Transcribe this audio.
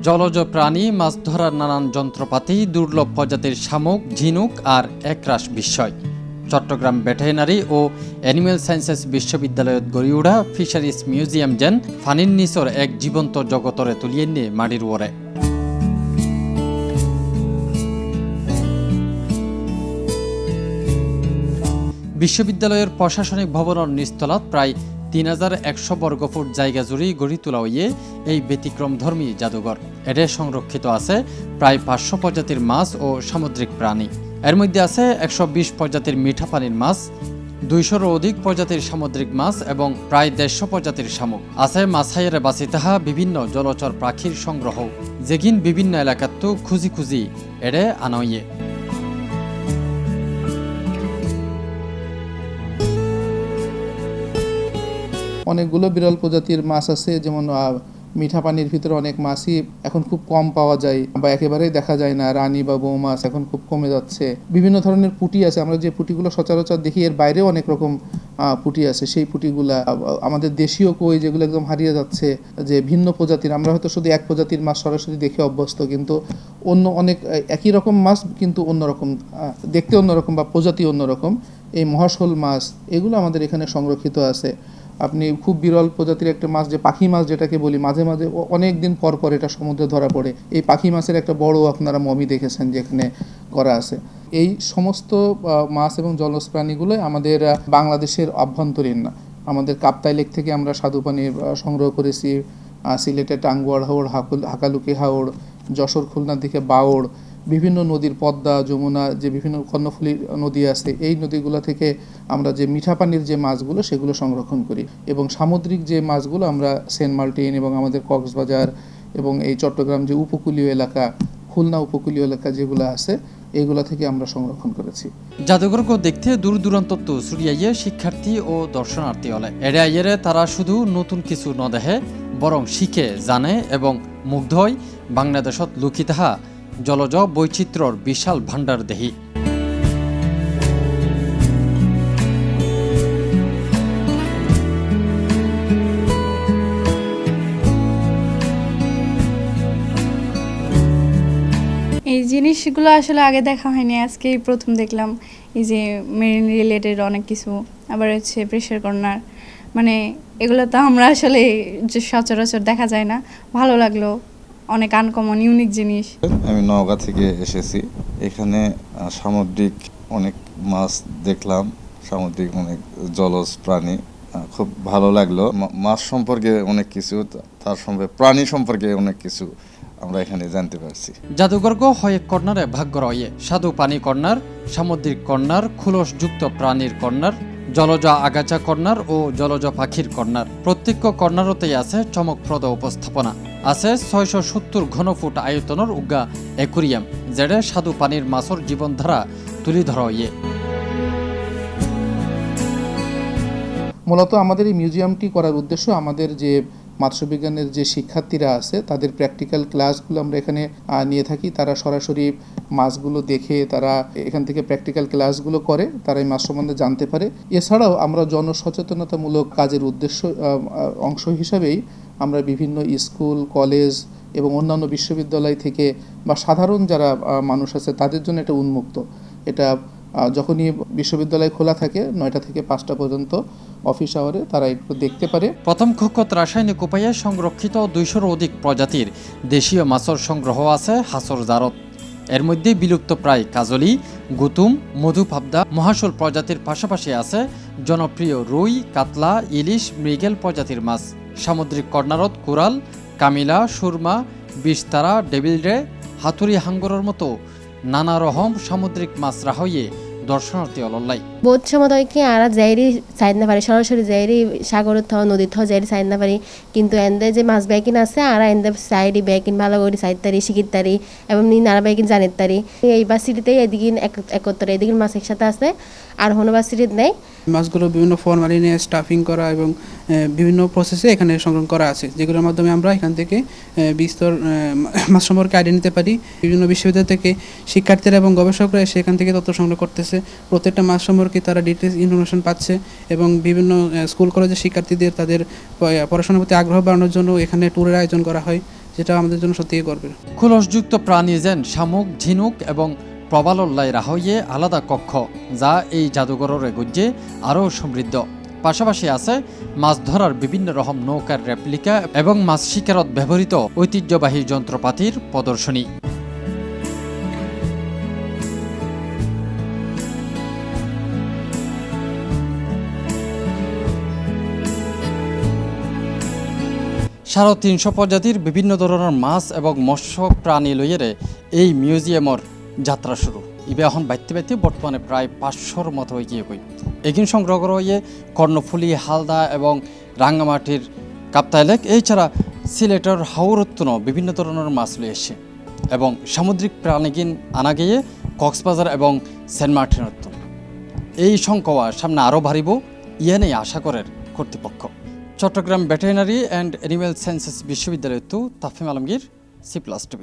জলজ প্রাণী, মাছ ধরার নানান যন্ত্রপাতি, দুর্লভ প্রজাতির শামুক, ঝিনুক আর একরাশ বিস্ময়। চট্টগ্রাম ভেটেরিনারি ও এনিমেল সায়েন্সেস বিশ্ববিদ্যালয়ত গড়ি উঠা ফিশারিজ মিউজিয়াম যেন ফানির নিচর এক জীবন্ত জগতরে তুলিয়ে নিয়ে মাটির ওরে। বিশ্ববিদ্যালয়ের প্রশাসনিক ভবনের নিচতলাত প্রায় ৩,১০০ বর্গফুট জায়গা জুড়ে গড়ি তোলা হইয়ে এই ব্যতিক্রমধর্মী জাদুঘর। এতে সংরক্ষিত আছে প্রায় ৫০০ প্রজাতির মাছ ও সামুদ্রিক প্রাণী। এর মধ্যে আছে ১২০ প্রজাতির মিঠা পানির মাছ, ২০০-র অধিক প্রজাতির সামুদ্রিক মাছ এবং প্রায় ১৫০ প্রজাতির শামুক। আছে মাছাইয়ের বাঁচি তাহা বিভিন্ন জলচর পাখির সংগ্রহ, যেগিন বিভিন্ন এলাকাত খুঁজি খুঁজি এড়ে আনা হইয়ে। অনেকগুলো বিরল প্রজাতির মাছ আছে, যেমন মিঠা পানির ভিতরে অনেক মাছই এখন খুব কম পাওয়া যায় বা একেবারেই দেখা যায় না। রানী বা বউ মাছ এখন খুব কমে যাচ্ছে। বিভিন্ন ধরনের পুঁটি আছে, আমরা যে পুঁটিগুলো সচরাচর দেখি এর বাইরেও অনেক রকম পুঁটি আছে। সেই পুঁটিগুলা আমাদের দেশীয় কই যেগুলো একদম হারিয়ে যাচ্ছে, যে ভিন্ন প্রজাতির, আমরা হয়তো শুধু এক প্রজাতির মাছ সরাসরি দেখে অভ্যস্ত, কিন্তু অন্য অনেক একই রকম মাছ কিন্তু অন্যরকম দেখতে, অন্যরকম বা প্রজাতি অন্যরকম। এই মহাশোল মাছ এগুলো আমাদের এখানে সংরক্ষিত আছে। আপনি খুব বিরল প্রজাতির একটা মাছ, যে পাখি মাছ যেটাকে বলি, মাঝে মাঝে অনেক দিন পর পর এটা সমুদ্রে ধরা পড়ে। এই পাখি মাছের একটা বড় আপনারা মমি দেখেছেন যেখানে করা আছে। এই সমস্ত মাছ এবং জলজ প্রাণীগুলো আমাদের বাংলাদেশের অভ্যন্তরীণ না। আমাদের কাপ্তাই লেক থেকে আমরা স্বাদু পানির সংগ্রহ করেছি, সিলেটের টাঙ্গুয়ার হাওড়, হাকালুকি হাওড়, যশোর খুলনার দিকে বাওড়, বিভিন্ন নদীর পদ্মা, যমুনা, যে বিভিন্ন কর্ণফুলী নদী আছে, এই নদীগুলো থেকে আমরা যে মিঠা পানির যে মাছগুলো সেগুলো সংরক্ষণ করি। এবং সামুদ্রিক যে মাছগুলো আমরা সেন্ট মার্টিন এবং আমাদের কক্সবাজার এবং এই চট্টগ্রাম যে উপকূলীয় এলাকা, খুলনা উপকূলীয় এলাকা যেগুলো আছে, এইগুলো থেকে আমরা সংরক্ষণ করেছি। জাদুঘরকে দেখতে দূর দূরান্ত ছড়িয়ে শিক্ষার্থী ও দর্শনার্থী হলে এরে তারা শুধু নতুন কিছু ন দেখে, বরং শিখে, জানে এবং মুগ্ধ হয় বাংলাদেশত লুকিতাহা জলজ বৈচিত্র্যর বিশাল ভাণ্ডার দেহি। এই জিনিসগুলো আসলে আগে দেখা হয়নি, আজকেই প্রথম দেখলাম। এই যে মেরিন রিলেটেড অনেক কিছু, আবার হচ্ছে প্রেসার কর্নার, মানে এগুলো তো আমরা আসলে সচরাচর দেখা যায় না। ভালো লাগলো, অনেক আনকমন ইউনিক জিনিস। আমি নওগাঁ থেকে এসেছি। এখানে সামুদ্রিক অনেক মাছ দেখলাম, সামুদ্রিক অনেক জলজ প্রাণী, খুব ভালো লাগলো। মাছ সম্পর্কে অনেক কিছু, তার সঙ্গে প্রাণী সম্পর্কে অনেক কিছু আমরা এখানে জানতে পারছি। জাদুঘরগ হয় কর্নারে ভাগ করা হয় সাধু পানি কর্নার, সামুদ্রিক কর্নার, খুলসযুক্ত প্রাণীর কর্নার, জলজ আগাছা কর্নার ও জলজ পাখির কর্নার। প্রত্যেক কর্নারতেই আছে চমকপ্রদ উপস্থাপনা। আছে ৬৭০ ঘনফুট আয়তনের উগা অ্যাকুরিয়াম, যেটা সাধু পানির মাছর জীবনধারা তুলি ধরা হইয়ে। মূলত আমাদের এই মিউজিয়ামটি করার উদ্দেশ্য, আমাদের যে মৎস্যবিজ্ঞানের যে শিক্ষার্থীরা আছে তাদের প্র্যাকটিক্যাল ক্লাসগুলো আমরা এখানে নিয়ে থাকি। তারা সরাসরি মাছগুলো দেখে, তারা এখান থেকে প্র্যাকটিক্যাল ক্লাসগুলো করে, তারা এই মাছ সম্বন্ধে জানতে পারে। এছাড়াও আমরা জনসচেতনতামূলক কাজের উদ্দেশ্য অংশ হিসাবেই আমরা বিভিন্ন স্কুল, কলেজ এবং অন্যান্য বিশ্ববিদ্যালয় থেকে বা সাধারণ যারা মানুষ আছে তাদের জন্য এটা উন্মুক্ত। এটা যখনই বিশ্ববিদ্যালয় খোলা থাকে ৯টা থেকে ৫টা পর্যন্ত অফিস আওয়ারে তারা একটু দেখতে পারে। প্রথম কক্ষত রাসায়নিক উপায়ে সংরক্ষিত ২০০-র অধিক প্রজাতির দেশীয় মাছর সংগ্রহ আছে হাসর জারত। এর মধ্যে বিলুপ্ত প্রায় কাজলি, গুতুম, মধু পাবদা, মহাশোল প্রজাতির পাশাপাশি আছে জনপ্রিয় রুই, কাতলা, ইলিশ, মৃগেল প্রজাতির মাছ। সামুদ্রিক কর্নারত কোরাল, কামিলা, সুরমা, বিস্তারা, ডেভিল রে, হাতুড়ি হাঙ্গরের মতো নানা রকম সামুদ্রিক মাছ রাহইয়ে দর্শনার্থী অলল্লাই। বোধ সময় কি আর যাইরি সাইড না পারি, সরাসরি যাইরি সাগরের থ নদীর থ যাইরি সাইড না পারি, কিন্তু এন্দে যে মাছ ব্যাকিন আছে আর এন্দে সাইডি ব্যাকিন ভালো করে সাইড তারি শিখির তারি এবং নানা ব্যাকিন জানির তারি। এই বাসিটিতে এদিকে একত্রে এদিকে মাছ একসাথে আছে আর হনো বাসিটিত নেই। মাছগুলো বিভিন্ন ফরমালিনে স্টাফিং করা এবং বিভিন্ন প্রসেসে এখানে সংগ্রহ করা আছে, যেগুলোর মাধ্যমে আমরা এখান থেকে বিস্তর মাছ সম্পর্কে আইডিয়া নিতে পারি। বিভিন্ন বিশ্ববিদ্যালয় থেকে শিক্ষার্থীরা এবং গবেষকরা এসে এখান থেকে তথ্য সংগ্রহ করতেছে। প্রত্যেকটা মাছ সম্পর্কে তারা ডিটেলস ইনফরমেশন পাচ্ছে এবং বিভিন্ন স্কুল কলেজের শিক্ষার্থীদের তাদের পড়াশোনার প্রতি আগ্রহ বাড়ানোর জন্য এখানে ট্যুরের আয়োজন করা হয়, যেটা আমাদের জন্য সত্যিই গর্বের। খোলসযুক্ত প্রাণী যেন শামুক, ঝিনুক এবং প্রবালল্লাই রাহইয়ে আলাদা কক্ষ, যা এই জাদুঘরের গুজ্জে আরও সমৃদ্ধ। পাশাপাশি আছে মাছ ধরার বিভিন্ন রকম নৌকার রেপ্লিকা এবং মাছ শিকারত ব্যবহৃত ঐতিহ্যবাহী যন্ত্রপাতির প্রদর্শনী। সাড়ে 300 প্রজাতির বিভিন্ন ধরনের মাছ এবং মৎস্য প্রাণী লইয়েরে এই মিউজিয়ামর যাত্রা শুরু। ইবে এখন বাইতে বাইতে বর্তমানে প্রায় 500-র মতো হয়ে গিয়ে কই। এগিন সংগ্রহ করা হয়ে কর্ণফুলি, হালদা এবং রাঙ্গামাটির কাপ্তাইলেক, এছাড়া সিলেটের হাওরত্তন বিভিন্ন ধরনের মাছ লই এসে এবং সামুদ্রিক প্রাণীগিন আনা গিয়ে কক্সবাজার এবং সেন্ট মার্টিনত। এই সংখ্যা সামনে আরও বাড়িব ইয়ানেই আশা করের কর্তৃপক্ষ। Chattogram veterinary and animal sciences বিশ্ববিদ্যালয় তো তাফিম আলমগীর, C+TV।